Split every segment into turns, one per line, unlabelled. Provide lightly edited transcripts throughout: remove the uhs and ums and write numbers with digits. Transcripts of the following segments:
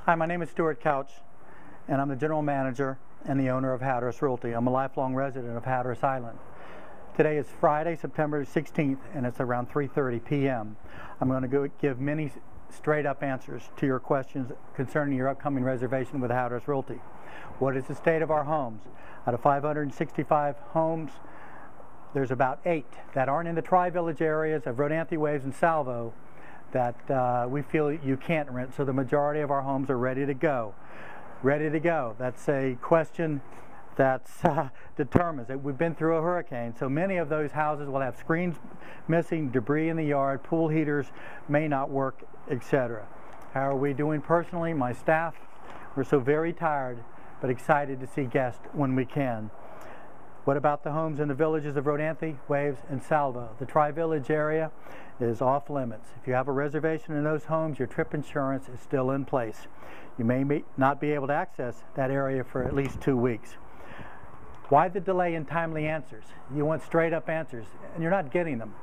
Hi, my name is Stewart Couch, and I'm the general manager and the owner of Hatteras Realty. I'm a lifelong resident of Hatteras Island. Today is Friday, September 16th, and it's around 3:30 p.m. I'm going to give many straight-up answers to your questions concerning your upcoming reservation with Hatteras Realty. What is the state of our homes? Out of 565 homes, there's about 8 that aren't in the Tri-Village areas of Rodanthe, Waves, and Salvo that we feel you can't rent, so the majority of our homes are ready to go. Ready to go. That's a question that's determines that we've been through a hurricane, so many of those houses will have screens missing, debris in the yard, pool heaters may not work, etc. How are we doing personally? My staff, we're so very tired but excited to see guests when we can. What about the homes in the villages of Rodanthe, Waves, and Salvo? The Tri-Village area is off limits. If you have a reservation in those homes, your trip insurance is still in place. You may not be able to access that area for at least 2 weeks. Why the delay in timely answers? You want straight up answers, and you're not getting them.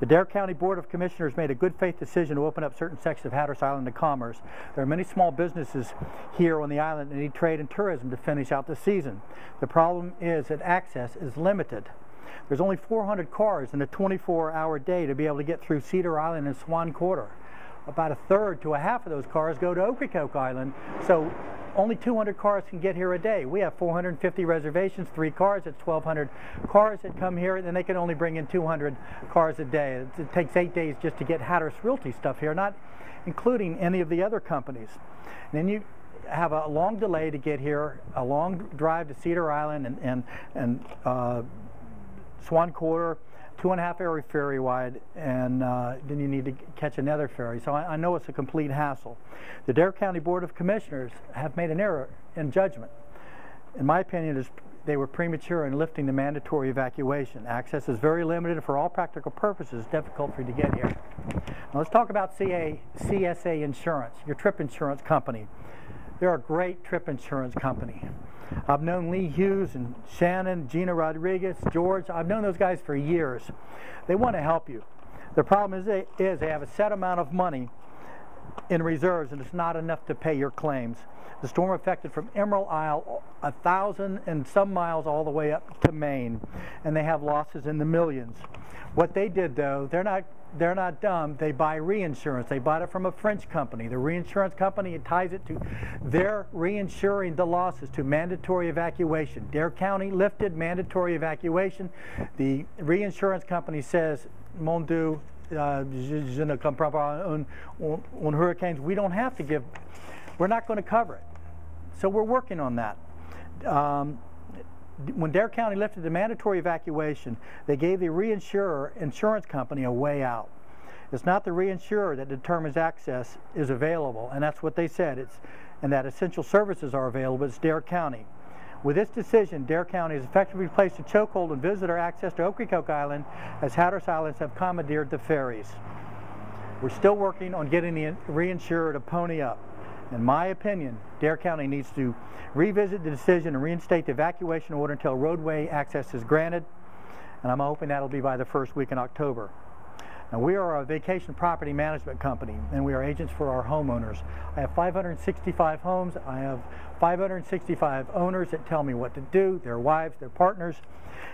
The Dare County Board of Commissioners made a good faith decision to open up certain sections of Hatteras Island to commerce. There are many small businesses here on the island that need trade and tourism to finish out the season. The problem is that access is limited. There's only 400 cars in a 24-hour day to be able to get through Cedar Island and Swan Quarter. About a third to a half of those cars go to Ocracoke Island, so only 200 cars can get here a day. We have 450 reservations, 3 cars, it's 1,200 cars that come here, and they can only bring in 200 cars a day. It takes 8 days just to get Hatteras Realty stuff here, not including any of the other companies. And then you have a long delay to get here, a long drive to Cedar Island and Swan Quarter, 2.5-hour ferry ride, and then you need to catch another ferry. So I know it's a complete hassle. The Dare County Board of Commissioners have made an error in judgment. In my opinion, they were premature in lifting the mandatory evacuation. Access is very limited. For all practical purposes, difficult for you to get here. Now let's talk about CSA Insurance, your trip insurance company. They're a great trip insurance company. I've known Lee Hughes and Shannon, Gina Rodriguez, George. I've known those guys for years. They want to help you. The problem is they have a set amount of money in reserves, and it's not enough to pay your claims. The storm affected from Emerald Isle 1,000 and some miles all the way up to Maine, and they have losses in the millions. What they did, though, they're not dumb. They buy reinsurance. They bought it from a French company. The reinsurance company ties it to their reinsuring the losses to mandatory evacuation. Dare County lifted mandatory evacuation. The reinsurance company says, Mon Dieu, je ne comprends pas on hurricanes. We don't have to give, we're not going to cover it. So we're working on that. When Dare County lifted the mandatory evacuation, they gave the insurance company a way out. It's not the reinsurer that determines access is available, and that's what they said. And that essential services are available. It's Dare County. With this decision, Dare County has effectively placed a chokehold on visitor access to Ocracoke Island, as Hatteras Islands have commandeered the ferries. We're still working on getting the reinsurer to pony up. In my opinion, Dare County needs to revisit the decision and reinstate the evacuation order until roadway access is granted, and I'm hoping that'll be by the first week in October. Now, we are a vacation property management company, and we are agents for our homeowners. I have 565 homes. I have 565 owners that tell me what to do, their wives, their partners,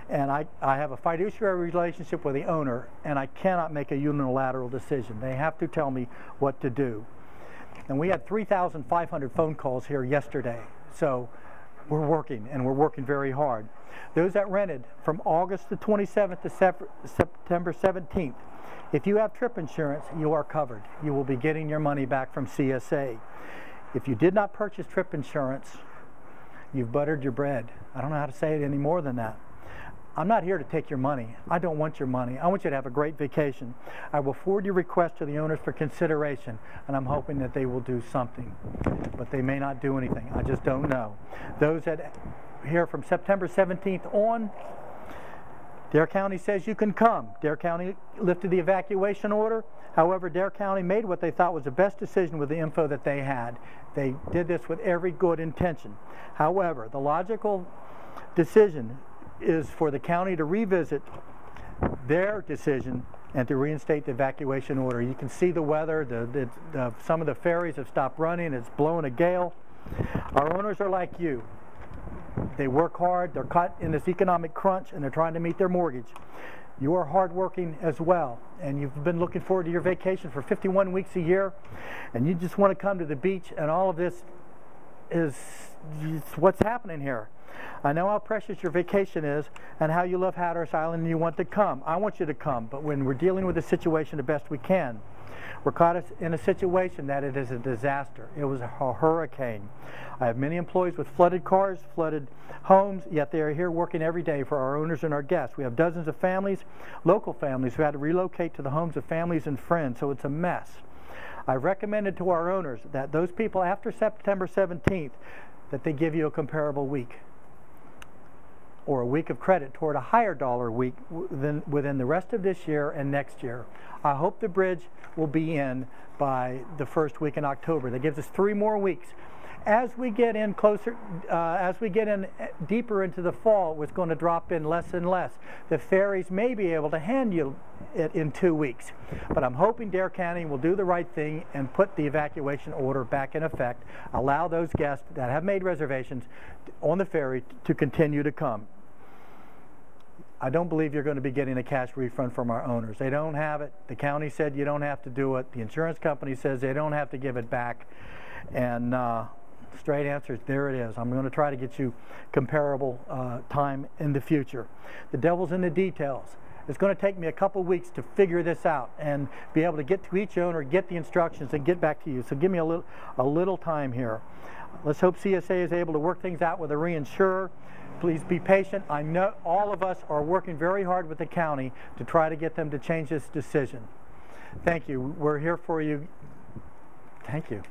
and I have a fiduciary relationship with the owner, and I cannot make a unilateral decision. They have to tell me what to do. And we had 3,500 phone calls here yesterday, so we're working, and we're working very hard. Those that rented from August the 27th to September 17th, if you have trip insurance, you are covered. You will be getting your money back from CSA. If you did not purchase trip insurance, you've buttered your bread. I don't know how to say it any more than that. I'm not here to take your money. I don't want your money. I want you to have a great vacation. I will forward your request to the owners for consideration, and I'm hoping that they will do something. But they may not do anything. I just don't know. Those that here from September 17th on, Dare County says you can come. Dare County lifted the evacuation order. However, Dare County made what they thought was the best decision with the info that they had. They did this with every good intention. However, the logical decision is for the county to revisit their decision and to reinstate the evacuation order. You can see the weather. Some of the ferries have stopped running. It's blowing a gale. Our owners are like you. They work hard. They're caught in this economic crunch, and they're trying to meet their mortgage. You are hardworking as well, and you've been looking forward to your vacation for 51 weeks a year, and you just want to come to the beach, and all of this is what's happening here. I know how precious your vacation is and how you love Hatteras Island and you want to come. I want you to come, but when we're dealing with the situation the best we can, we're caught in a situation that it is a disaster. It was a hurricane. I have many employees with flooded cars, flooded homes, yet they are here working every day for our owners and our guests. We have dozens of families, local families, who had to relocate to the homes of families and friends, so it's a mess. I've recommended to our owners that those people after September 17th, that they give you a comparable week, or a week of credit toward a higher dollar week within the rest of this year and next year. I hope the bridge will be in by the first week in October. That gives us 3 more weeks. As we get in closer, as we get in deeper into the fall, it's going to drop in less and less. The ferries may be able to handle it in 2 weeks, but I'm hoping Dare County will do the right thing and put the evacuation order back in effect, allow those guests that have made reservations on the ferry to continue to come. I don't believe you're going to be getting a cash refund from our owners. They don't have it. The county said you don't have to do it. The insurance company says they don't have to give it back. And straight answer is there it is. I'm going to try to get you comparable time in the future. The devil's in the details. It's going to take me a couple weeks to figure this out and be able to get to each owner, get the instructions, and get back to you. So give me a little time here. Let's hope CSA is able to work things out with a reinsurer. Please be patient. I know all of us are working very hard with the county to try to get them to change this decision. Thank you. We're here for you. Thank you.